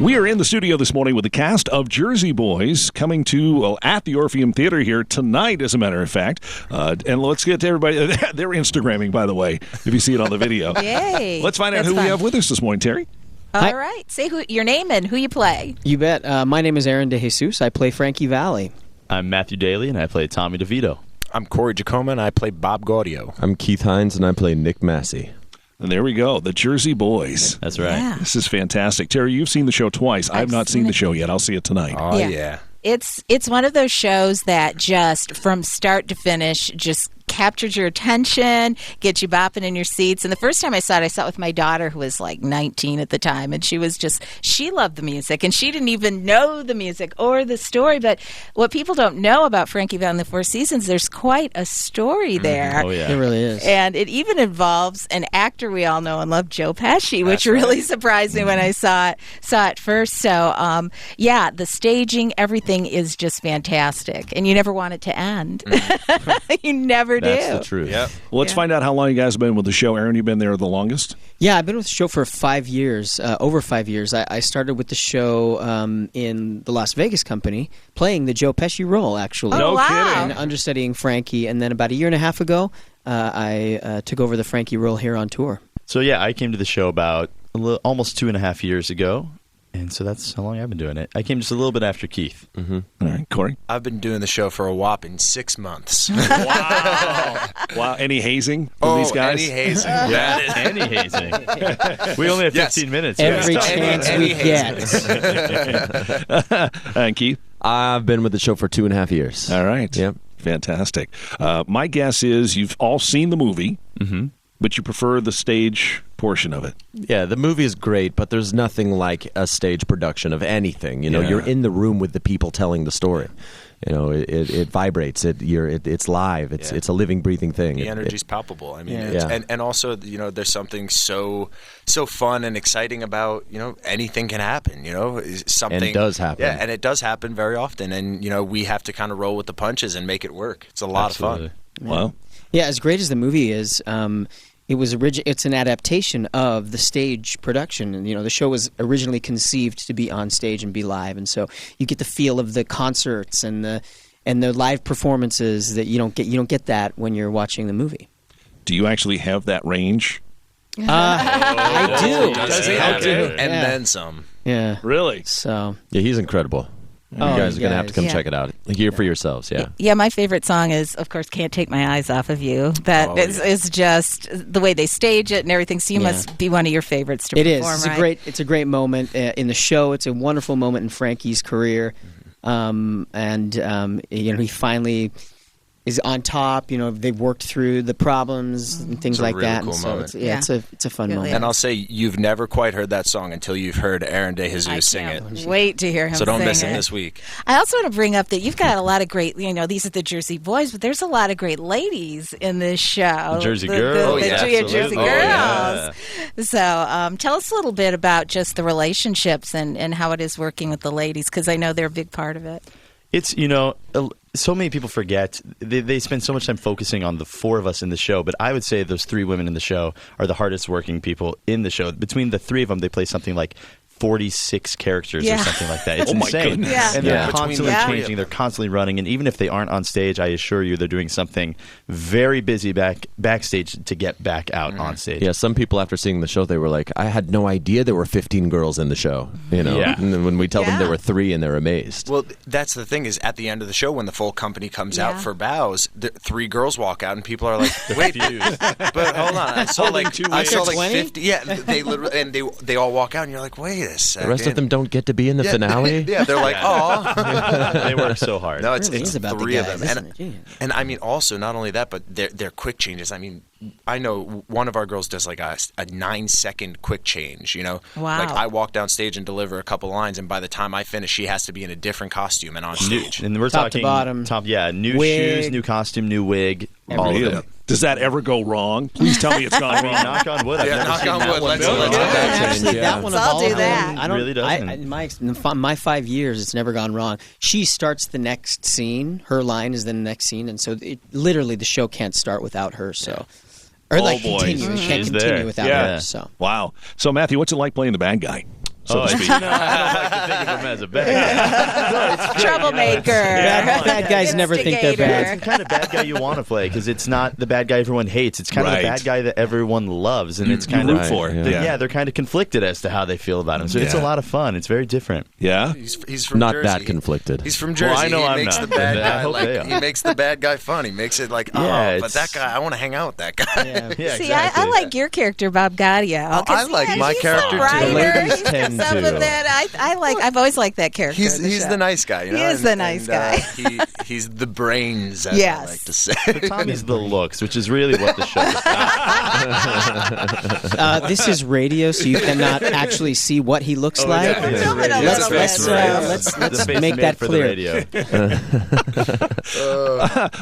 We are in the studio this morning with the cast of Jersey Boys coming to at the Orpheum Theater here tonight, as a matter of fact. And let's get to everybody. They're Instagramming, by the way, if you see it on the video. Yay. Let's find out who we have with us this morning, Terry. All right. Say your name and who you play. You bet. My name is Aaron DeJesus. I play Frankie Valli. I'm Matthew Daly, and I play Tommy DeVito. I'm Corey Jacoma, and I play Bob Gaudio. I'm Keith Hines, and I play Nick Massey. And there we go, the Jersey Boys. That's right. Yeah. This is fantastic. Terry, you've seen the show twice. I've not seen the show yet. I'll see it tonight. Oh, Yeah. yeah. It's one of those shows that just from start to finish just captured your attention, gets you bopping in your seats. And the first time I saw it with my daughter, who was like 19 at the time, and she loved the music, and she didn't even know the music or the story. But what people don't know about Frankie Valli and the Four Seasons, there's quite a story there. Oh, yeah. It really is. And it even involves an actor we all know and love, Joe Pesci, which really surprised me when I saw it first. So, the staging, everything is just fantastic, and you never want it to end. You never do. That's the truth. Yep. Well, let's find out how long you guys have been with the show. Aaron, you've been there the longest? Yeah, I've been with the show for 5 years, over 5 years. I started with the show in the Las Vegas company, playing the Joe Pesci role, actually. No wow. kidding. And understudying Frankie. And then about a year and a half ago, I took over the Frankie role here on tour. So, yeah, I came to the show about almost 2.5 years ago, and so that's how long I've been doing it. I came just a little bit after Keith. All right, Corey? I've been doing the show for a whopping 6 months. Wow. Any hazing from these guys? Any hazing. Any hazing. We only have 15 minutes. Every Yeah. chance we get. And Keith? I've been with the show for 2.5 years. All right. Yep. Fantastic. My guess is you've all seen the movie, but you prefer the stage portion of it. Yeah, the movie is great, but there's nothing like a stage production of anything. You know, you're in the room with the people telling the story. You know, it vibrates. It's live. It's a living, breathing thing. The energy's palpable. I mean, Yeah. and also, you know, there's something so fun and exciting about, you know, anything can happen. You know, something And it does happen. Yeah, and it does happen very often. And you know, we have to kind of roll with the punches and make it work. It's a lot of fun. Wow. Yeah, as great as the movie is, it's an adaptation of the stage production. And, you know, the show was originally conceived to be on stage and be live, and so you get the feel of the concerts and the live performances that you don't get that when you're watching the movie. Do you actually have that range? I do. Does he? I do. And Yeah. then some. Yeah. Really? So. Yeah, he's incredible. You guys are going to have to come check it out. Hear for yourselves, yeah. Yeah, my favorite song is, of course, Can't Take My Eyes Off of You. That is just the way they stage it and everything. So you must be one of your favorites to perform, right? It's a great moment in the show. It's a wonderful moment in Frankie's career. You know, he finally is on top. You know, they've worked through the problems and things It's a like really that. cool And so moment. it's a fun moment. And I'll say you've never quite heard that song until you've heard Aaron DeJesus sing it. Wait to hear him So don't sing miss it it this week. I also want to bring up that you've got a lot of great, you know, these are the Jersey Boys, but there's a lot of great ladies in this show. The Jersey Girls. Jersey Oh, Girls. yeah. So tell us a little bit about just the relationships and how it is working with the ladies, because I know they're a big part of it. It's, you know, so many people forget. They spend so much time focusing on the four of us in the show, but I would say those three women in the show are the hardest working people in the show. Between the three of them, they play something like 46 characters or something like that. It's Oh my insane. goodness. Yeah. And they're Yeah. constantly Yeah. changing. They're constantly running. And even if they aren't on stage, I assure you they're doing something very busy backstage to get back out on stage. Yeah, some people after seeing the show, they were like, I had no idea there were 15 girls in the show. You know, Yeah. and then when we tell them Yeah. there were 3 and they're amazed. Well, that's the thing is at the end of the show when the full company comes out for bows, the 3 girls walk out and people are like, "Wait, but hold on, I saw like 50." Yeah, they literally and they all walk out and you're like, "Wait a second." The rest of them don't get to be in the finale? Yeah, they're like, "Oh." They work so hard. No, It really it's is about the 3 of guys, them. isn't it? Yeah. And I mean, also not only that, but they're quick changes. I mean, I know one of our girls does like a 9-second quick change. You know, Wow. like I walk down stage and deliver a couple lines, and by the time I finish, she has to be in a different costume and on stage. And we're Top to talking bottom. new Wig. shoes, new costume, new wig, all of it. Does that ever go wrong? Please tell me it's gone I mean, wrong. knock on wood. I've Yeah, never knock seen on that wood. one. Let's No. let Yeah, that actually, change, that one of I'll all do of that. them, I don't, Really doesn't. in my 5 years, it's never gone wrong. She starts the next scene. Her line is the next scene, and so literally the show can't start without her. So, or Oh, like boy. continue. It can't She's continue there. without Yeah. her. So. Wow. So, Matthew, what's it like playing the bad guy? so to speak. No, I don't like to think of him as a bad guy. Troublemaker. Bad guys never think they're bad. It's the kind of bad guy you want to play because it's not the bad guy everyone hates. It's kind of the bad guy that everyone loves, and it's kind you of root for. Yeah, they're kind of conflicted as to how they feel about him. So it's a lot of fun. It's very different. Yeah, he's from Not Jersey. that conflicted. He's from Jersey. Well, I know he I'm makes not, the bad but I guy hope they are. he makes the bad guy fun. He makes it like, but that guy, I want to hang out with that guy. Yeah, See, exactly. I like your character, Bob Gaudio. I like my character, too. Writer. The ladies He's got tend some to. of that. I've always liked that character. He's in the show. the nice guy. You know? He is the nice guy. He's the brains, as Yes. I like to say. Tommy's the looks, which is really what the show is about. This is radio, so you cannot actually see what he looks like. yeah. Film it a Let's little bit. let's The face make made that for clear. the radio.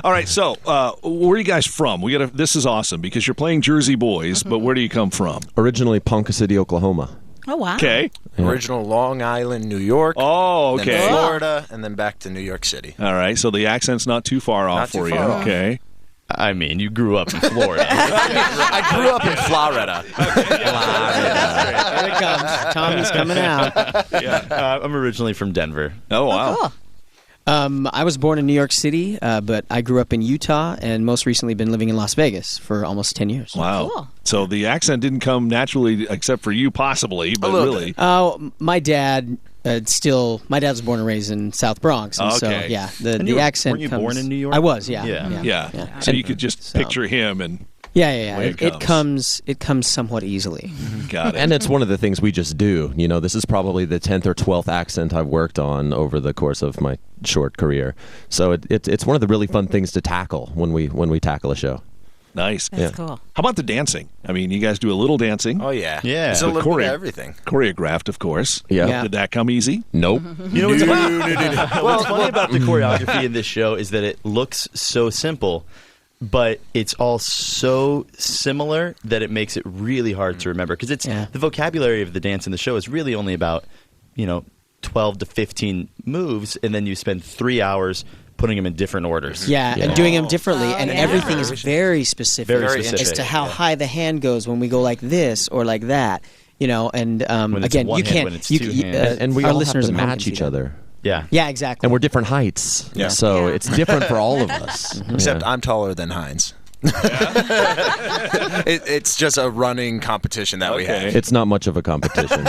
All right, so where are you guys from? This is awesome because you're playing Jersey Boys, but where do you come from? Originally Ponca City, Oklahoma. Oh, wow. Okay. Original Long Island, New York. Oh, Then okay. Florida, and then back to New York City. All right, so the accent's not too far off Not too for you. far off. Okay. I mean, you grew up in Florida. I grew up in Florida. Here it comes. Tommy's coming out. I'm originally from Denver. Oh, wow. Cool. I was born in New York City, but I grew up in Utah and most recently been living in Las Vegas for almost 10 years. Wow. Cool. So the accent didn't come naturally, except for you, possibly, but little really. Oh, my dad my dad was born and raised in South Bronx, and so Okay. yeah, And the accent. weren't you comes, born in New York? I was, yeah. Yeah. Yeah. So you could just picture him and Yeah. Way it It comes somewhat easily. got it. And it's one of the things we just do. You know, this is probably the 10th or 12th accent I've worked on over the course of my short career. So it's one of the really fun things to tackle when we tackle a show. Nice. That's cool. How about the dancing? I mean, you guys do a little dancing. Oh, yeah. Yeah. It's a The little bit of everything. Choreographed, of course. Yeah. Did that come easy? Nope. You know what's funny about the choreography in this show is that it looks so simple, but it's all so similar that it makes it really hard to remember because the vocabulary of the dance in the show is really only about 12 to 15 moves, and then you spend 3 hours putting them in different orders. Yeah, and doing them differently, and everything is very specific, Very as specific, to how high the hand goes when we go like this or like that. And When it's again, one you hand, can't. when it's You, two you, hands. And we our all listeners have to at home match can each see that. other. Yeah. Yeah, exactly. And we're different heights. Yeah. So Yeah. it's different for all of us. Except Yeah. I'm taller than Heinz. It's just a running competition that we Okay. have. It's not much of a competition.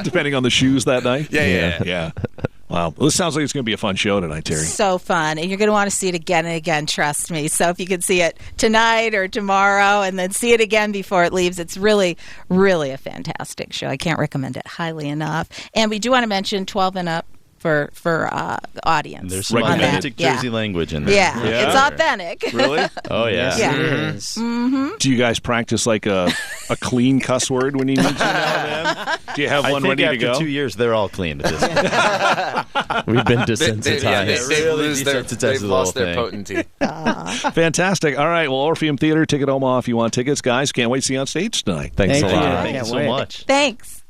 Depending on the shoes that night? Yeah. Yeah. Wow. Well, this sounds like it's going to be a fun show tonight, Terry. So fun. And you're going to want to see it again and again, trust me. So if you could see it tonight or tomorrow and then see it again before it leaves, it's really, really a fantastic show. I can't recommend it highly enough. And we do want to mention 12 and up for the audience. There's some Recommended. authentic Jersey language in there. Yeah, it's authentic. Really? Oh, yeah. Yes, Yeah. it is. Do you guys practice like a clean cuss word when you need to now, man? Do you have I one think ready after to go? 2 years, they're all clean at this point. We've been They've desensitized. Really lost their thing. potency. Fantastic. All right. Well, Orpheum Theater, Ticket Omaha if you want tickets. Guys, can't wait to see you on stage tonight. Thanks Thank a you. lot. Thank you Can't so wait. much. Thanks.